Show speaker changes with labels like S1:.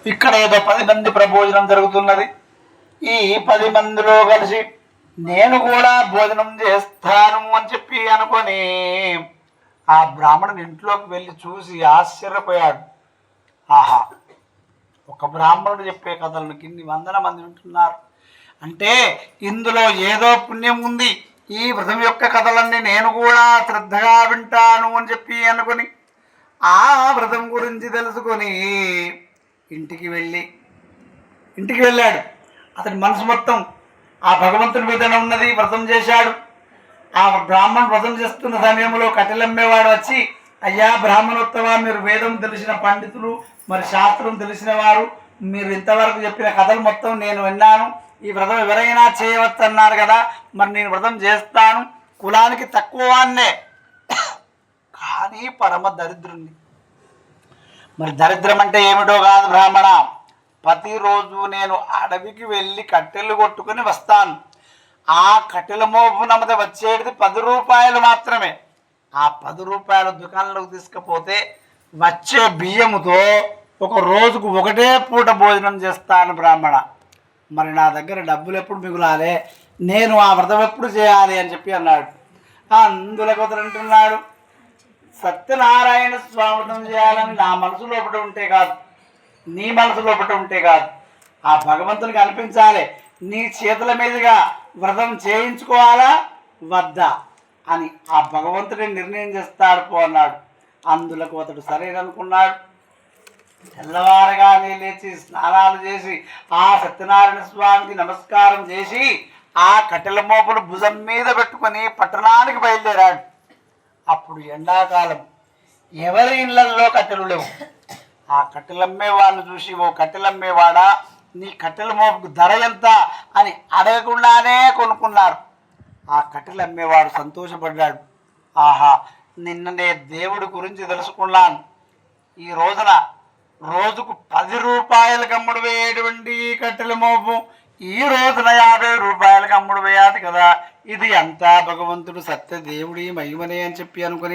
S1: ఇక్కడ ఏదో 10 మంది ప్రభోజనం జరుగుతున్నది. ఈ 10 మందిలో కలిసి నేను కూడా భోజనం చేస్తాను అని చెప్పి అనుకొని ఆ బ్రాహ్మణుని ఇంట్లోకి వెళ్ళి చూసి ఆశ్చర్యపోయాడు. ఆహా, ఒక బ్రాహ్మణుడు చెప్పే కథలను ఇన్ని వందల మంది వింటున్నారు అంటే ఇందులో ఏదో పుణ్యం ఉంది. ఈ వ్రతం యొక్క కథలన్నీ నేను కూడా శ్రద్ధగా వింటాను అని చెప్పి అనుకుని ఆ వ్రతం గురించి తెలుసుకొని ఇంటికి వెళ్ళాడు. అతని మనసు మొత్తం ఆ భగవంతుని మీదనే ఉన్నది. వ్రతం చేశాడు. ఆ బ్రాహ్మణుడు వ్రతం చేస్తున్న సమయంలో కట్టెలమ్మేవాడు వచ్చి, అయ్యా బ్రాహ్మణోత్తమ, మీరు వేదం తెలిసిన పండితులు, మరి శాస్త్రం తెలిసిన వారు, మీరు ఇంతవరకు చెప్పిన కథలు మొత్తం నేను విన్నాను. ఈ వ్రతం ఎవరైనా చేయవచ్చు అన్నారు కదా, మరి నేను వ్రతం చేస్తాను. కులానికి తక్కువ వాన్నే, కానీ పరమ దరిద్రుణ్ణి. మరి దరిద్రం అంటే ఏమిటో కాదు బ్రాహ్మణ, ప్రతిరోజు నేను అడవికి వెళ్ళి కట్టెలు కొట్టుకుని వస్తాను. ఆ కట్టెల మోపు నమ్మది వచ్చేది 10 రూపాయలు మాత్రమే. ఆ 10 రూపాయల దుకాణంలోకి తీసుకుపోతే వచ్చే బియ్యముతో ఒక రోజుకు ఒకటే పూట భోజనం చేస్తాను బ్రాహ్మణ. మరి నా దగ్గర డబ్బులు ఎప్పుడు మిగులాలి, నేను ఆ వ్రతం ఎప్పుడు చేయాలి అని చెప్పి అన్నాడు. అందులో కుదరంటున్నాడు, సత్యనారాయణ స్వామి వ్రతం చేయాలని నా మనసు లోపల ఉంటే కాదు, నీ మనసు లోపల ఉంటే కాదు, ఆ భగవంతునికి అనిపించాలి. నీ చేతుల మీదుగా వ్రతం చేయించుకోవాలా వద్దా అని ఆ భగవంతుడి నిర్ణయం చేస్తాడు పో అన్నాడు. అందులకు అతడు సరేననుకున్నాడు. తెల్లవారగానే లేచి స్నానాలు చేసి ఆ సత్యనారాయణ స్వామికి నమస్కారం చేసి ఆ కట్టెల మోపును భుజం మీద పెట్టుకొని పట్టణానికి బయలుదేరాడు. అప్పుడు ఎండాకాలం, ఎవరి ఇళ్లలో కట్టెలు లేవు. ఆ కట్టెలమ్మేవాడిని చూసి, ఓ కట్టెలమ్మేవాడా, నీ కట్టెల మోపుకు ధర ఎంత అని అడగకుండానే కొనుక్కున్నారు. ఆ కట్టెలు అమ్మేవాడు సంతోషపడ్డాడు. ఆహా, నిన్ననే దేవుడి గురించి తెలుసుకున్నాను. ఈ రోజున రోజుకు 10 రూపాయలకు అమ్ముడు వేయటువంటి కట్టెల మోపు ఈ రోజున 50 రూపాయలకు అమ్ముడు వేయాలి కదా. ఇది అంతా భగవంతుడు సత్య దేవుడి మహిమనే అని చెప్పి అనుకుని